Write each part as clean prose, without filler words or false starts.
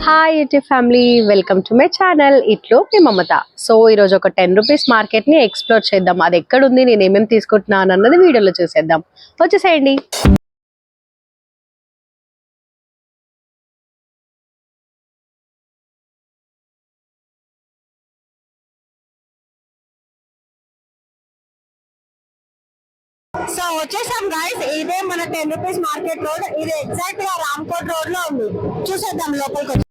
Hi YouTube family, welcome to my channel ఇట్లో మీ మమత. So ఈరోజు ఒక ₹10 మార్కెట్ని ఎక్స్ప్లోర్ చేద్దాం. అది ఎక్కడుంది, నేను ఏమేమి తీసుకుంటున్నాను అన్నది వీడియోలో చూసేద్దాం. వచ్చేసేయండి. సో వచ్చేసాం గైస్, ఇదే మన ₹10 మార్కెట్ రోడ్. ఇది ఎగ్జాక్ట్ గా రామ్కోట్ రోడ్ లో ఉంది. చూసేద్దాం లోపలికి వచ్చి.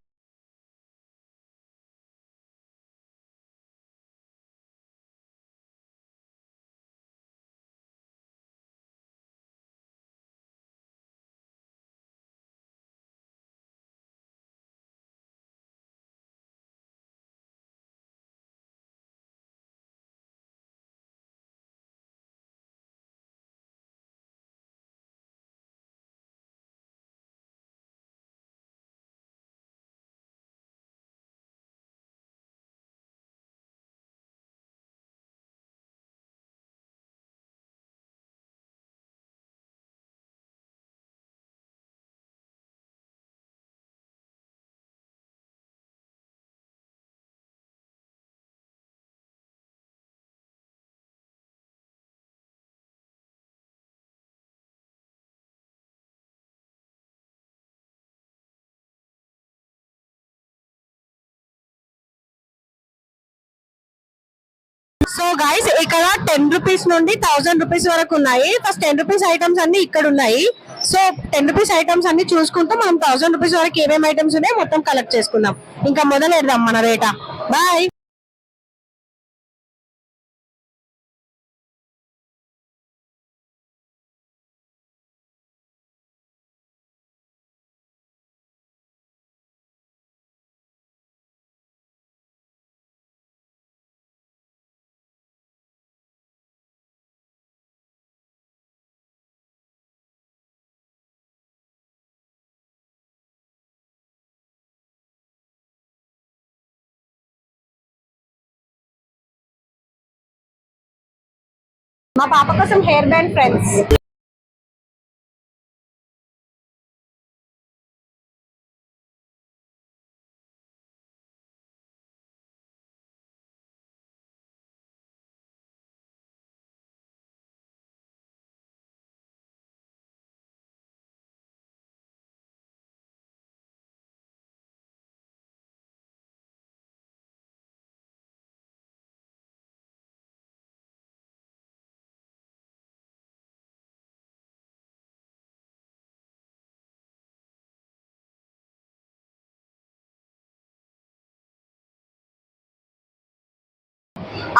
సో గైస్, ఇక్కడ ₹10 నుండి ₹1000 వరకు ఉన్నాయి. ఫస్ట్ ₹10 ఐటమ్స్ అన్ని ఇక్కడ ఉన్నాయి. సో ₹10 ఐటమ్స్ అన్ని చూసుకుంటూ మనం ₹1000 వరకు ఏమేమి ఐటమ్స్ ఉన్నాయో మొత్తం కలెక్ట్ చేసుకుందాం. ఇంకా మొదలెడదాం మన రేటా. బాయ్. మా పాప కోసం hair band friends.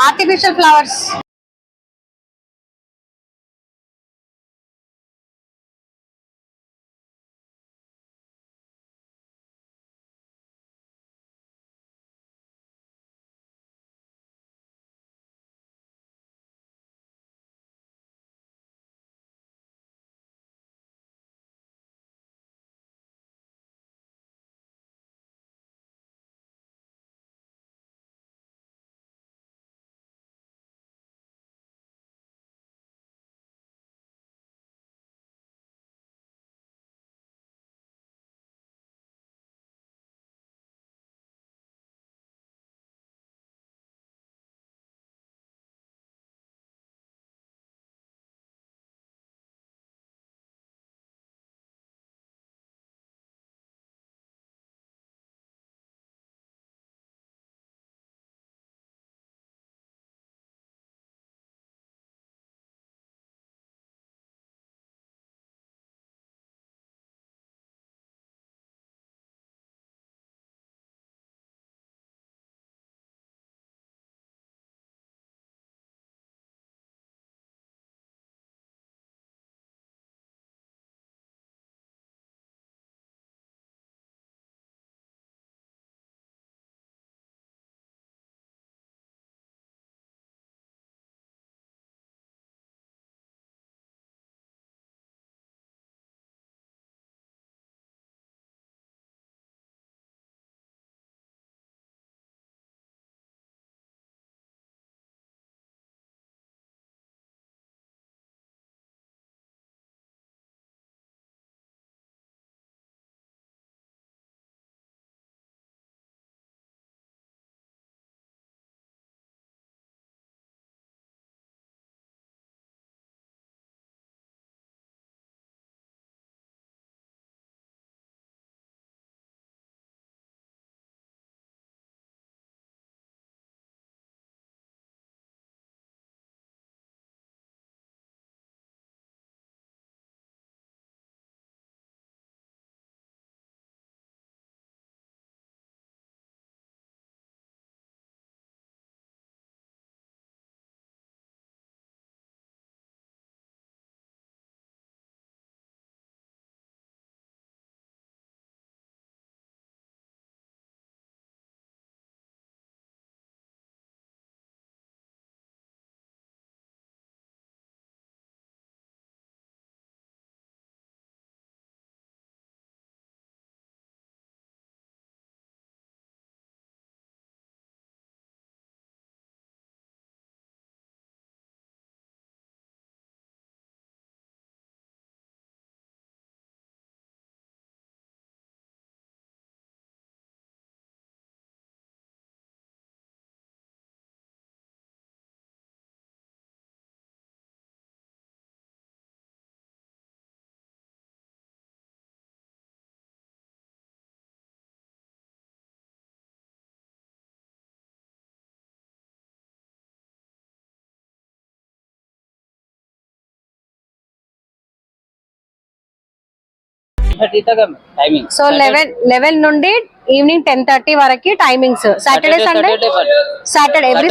Artificial flowers. 10:30 तक है टाइमिंग। సో 11 నుండి ఈవినింగ్ 10:30 వరకు timings. Saturday Sunday Saturday every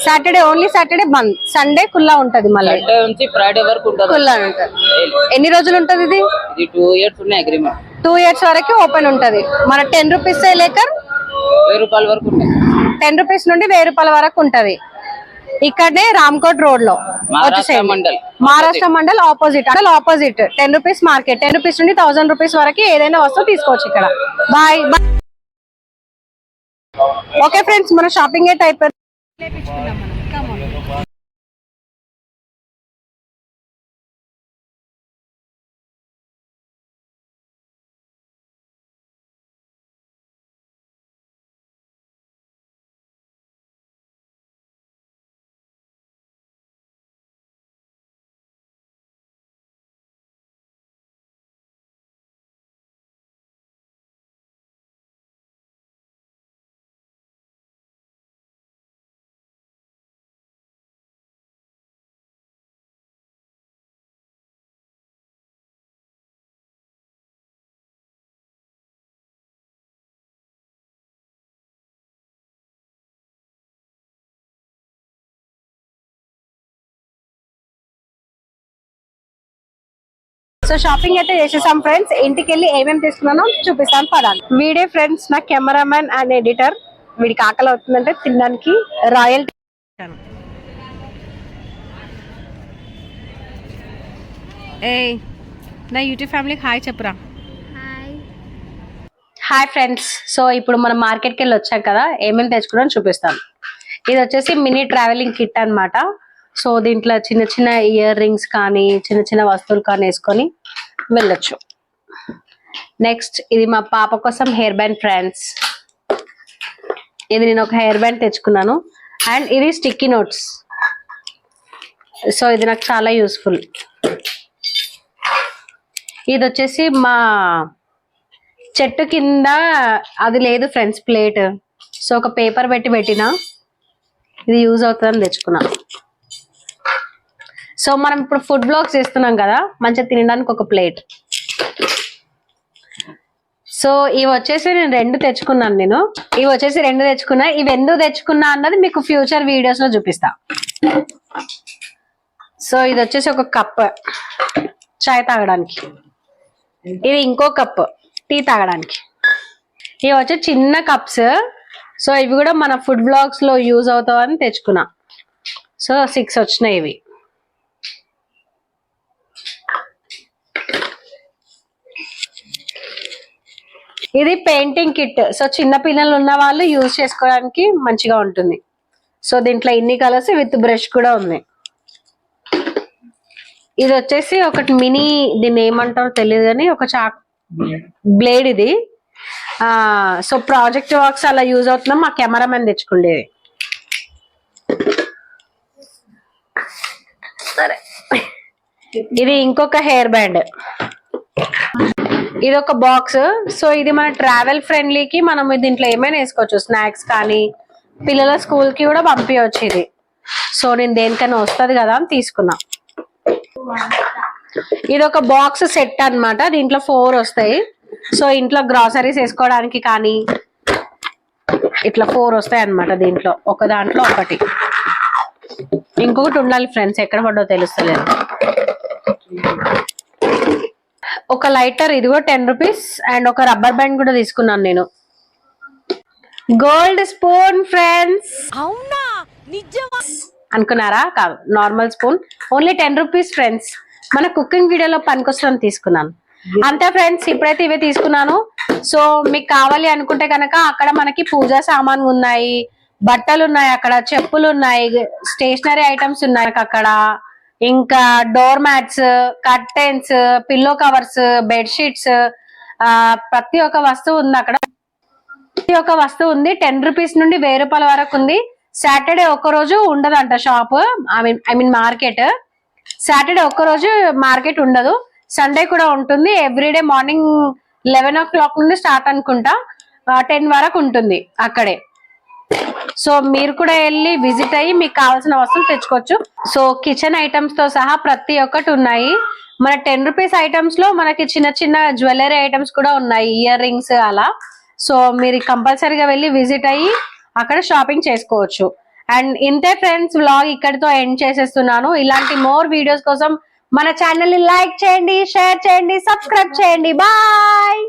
Saturday only Saturday bandh, Sunday కుల్లా ఉంటది. మళ్ళీ సండే నుంచి ఫ్రైడే వరకు ఉంటుంది. కుల్లా ఉంటది. ఎన్ని రోజులు ఉంటది ఇది? ఇది 2 ఇయర్స్ ఉన్నాయి అగ్రిమెంట్. 2 ఇయర్స్ వరకు ఓపెన్ ఉంటది. మన 10 రూపీస్ లేకర్ 1000 రూపాయల వరకు ఉంటుంది. 10 రూపీస్ నుండి 1000 రూపాయల వరకు ఉంటది. ఇక్కడనే రామ్కోట్ రోడ్ లో Maharashtra mandal opposite 10 rupees market. 10 rupees నుండి 1000 రూపీస్ వరకు ఏదైనా వస్తువు తీసుకోవచ్చు ఇక్కడ. బాయ్. ఓకే ఫ్రెండ్స్, మన షాపింగ్ అయితే అయిపోయింది. సో షాపింగ్ అయితే చేసేసాం ఫ్రెండ్స్. ఇంటికి వెళ్ళి ఏమేమి తీసుకున్నానో చూపిస్తాను పదాలు. వీడే ఫ్రెండ్స్ నా కెమెరామ్యాన్ అండ్ ఎడిటర్. వీడికి ఆకలి అవుతుందంటే తినడానికి రాయల్. నా యూట్యూబ్ ఫ్యామిలీకి హాయ్ చెప్పురా. Hi friends. సో ఇప్పుడు మనం మార్కెట్కి వెళ్ళి వచ్చాం కదా, ఏమేమి తెచ్చుకున్నాను చూపిస్తాను. ఇది వచ్చేసి మినీ ట్రావెలింగ్ కిట్ అన్నమాట. సో దీంట్లో చిన్న చిన్న ఇయర్ రింగ్స్ కానీ చిన్న చిన్న వస్తువులు కానీ వేసుకొని వెళ్ళొచ్చు. నెక్స్ట్ ఇది మా పాప కోసం హెయిర్ బ్యాండ్ ఫ్రెండ్స్. ఇది నేను ఒక హెయిర్ బ్యాండ్ తెచ్చుకున్నాను. అండ్ ఇది స్టిక్కీ నోట్స్. సో ఇది నాకు చాలా యూస్ఫుల్. ఇది వచ్చేసి మా చెట్టు కింద అది లేదు ఫ్రెండ్స్ ప్లేట్. సో ఒక పేపర్ పెట్టినా ఇది యూజ్ అవుతుందని తెచ్చుకున్నా. సో మనం ఇప్పుడు ఫుడ్ బ్లాగ్స్ చేస్తున్నాం కదా, మంచిగా తినడానికి ఒక ప్లేట్. సో ఇవి వచ్చేసి నేను 2 తెచ్చుకున్నాను. ఇవి ఎందుకు తెచ్చుకున్నా అన్నది మీకు ఫ్యూచర్ వీడియోస్ లో చూపిస్తా. సో ఇది వచ్చేసి ఒక కప్ చాయ్ తాగడానికి, ఇది ఇంకో కప్ టీ తాగడానికి. ఇవి వచ్చి చిన్న కప్స్. సో ఇవి కూడా మన ఫుడ్ బ్లాగ్స్ లో యూజ్ అవుతావని తెచ్చుకున్నా. సో 6 వచ్చినాయి ఇవి. ఇది పెయింటింగ్ కిట్. సో చిన్న పిల్లలు ఉన్న వాళ్ళు యూజ్ చేసుకోవడానికి మంచిగా ఉంటుంది. సో దీంట్లో ఇన్ని కలర్స్ విత్ బ్రష్ కూడా ఉంది. ఇది వచ్చేసి ఒకటి మినీ, దీన్ని ఏమంటారో తెలియదు కానీ ఒక చాక్ బ్లేడ్ ఇది. సో ప్రాజెక్ట్ వర్క్స్ అలా యూజ్ అవుతున్నాం. మా కెమెరామెన్ తెచ్చుకుండేది. సరే, ఇది ఇంకొక హెయిర్ బ్యాండ్. ఇది ఒక బాక్స్. సో ఇది మన ట్రావెల్ ఫ్రెండ్లీకి మనం దీంట్లో ఏమైనా వేసుకోవచ్చు. స్నాక్స్ కానీ పిల్లల స్కూల్ కి కూడా పంపించవచ్చు ఇది. సో నేను దేనికైనా వస్తుంది కదా అని తీసుకున్నా. ఇది ఒక బాక్స్ సెట్ అన్నమాట. దీంట్లో 4 వస్తాయి. సో ఇంట్లో గ్రాసరీస్ వేసుకోవడానికి కానీ ఇట్లా 4 వస్తాయి అన్నమాట. దీంట్లో ఒక దాంట్లో ఒకటి, ఇంకొకటి ఉండాలి ఫ్రెండ్స్, ఎక్కడ పడ్డో తెలుస్తలేదు. ఒక లైటర్, ఇది కూడా 10 రూపీస్. అండ్ ఒక రబ్బర్ బ్యాండ్ కూడా తీసుకున్నాను నేను. Gold spoon friends. అవునా నిజమా అనుకున్నారా? కాదు, normal spoon. Only 10 rupees friends. మన కుకింగ్ వీడియోలో పనికొస్తుందని తీసుకున్నాను అంతే ఫ్రెండ్స్. ఇప్పుడైతే ఇవే తీసుకున్నాను. సో మీకు కావాలి అనుకుంటే కనుక అక్కడ మనకి పూజా సామాన్లు ఉన్నాయి, బట్టలు ఉన్నాయి, అక్కడ చెప్పులు ఉన్నాయి, స్టేషనరీ ఐటమ్స్ ఉన్నాయి అక్కడ. ఇంకా door mats, curtains, pillow covers, bedsheets, ప్రతి ఒక్క వస్తువు ఉంది అక్కడ. ప్రతి ఒక్క వస్తువు ఉంది. 10 రూపీస్ నుండి 1000 రూపాయల వరకు ఉంది. సాటర్డే ఒక్కరోజు ఉండదంట shop, I mean market. Saturday ఒక్కరోజు మార్కెట్ ఉండదు. సండే కూడా ఉంటుంది. ఎవ్రీడే మార్నింగ్ 11 o'clock నుండి స్టార్ట్ అనుకుంటా, 10 వరకు ఉంటుంది అక్కడే. సో మీరు కూడా వెళ్ళి విజిట్ అయ్యి మీకు కావాల్సిన వస్తువులు తెచ్చుకోవచ్చు. సో కిచెన్ ఐటమ్స్ తో సహా ప్రతి ఒక్కటి ఉన్నాయి. మన 10 రూపీస్ ఐటమ్స్ లో మనకి చిన్న చిన్న జ్యువెలరీ ఐటమ్స్ కూడా ఉన్నాయి, ఇయర్ రింగ్స్ అలా. సో మీరు కంపల్సరీగా వెళ్ళి విజిట్ అయ్యి అక్కడ షాపింగ్ చేసుకోవచ్చు. అండ్ ఇంతే ఫ్రెండ్స్, వ్లాగ్ ఇక్కడితో ఎండ్ చేసేస్తున్నాను. ఇలాంటి మోర్ వీడియోస్ కోసం మన ఛానల్ ని లైక్ చేయండి, షేర్ చేయండి, సబ్స్క్రైబ్ చేయండి. బాయ్.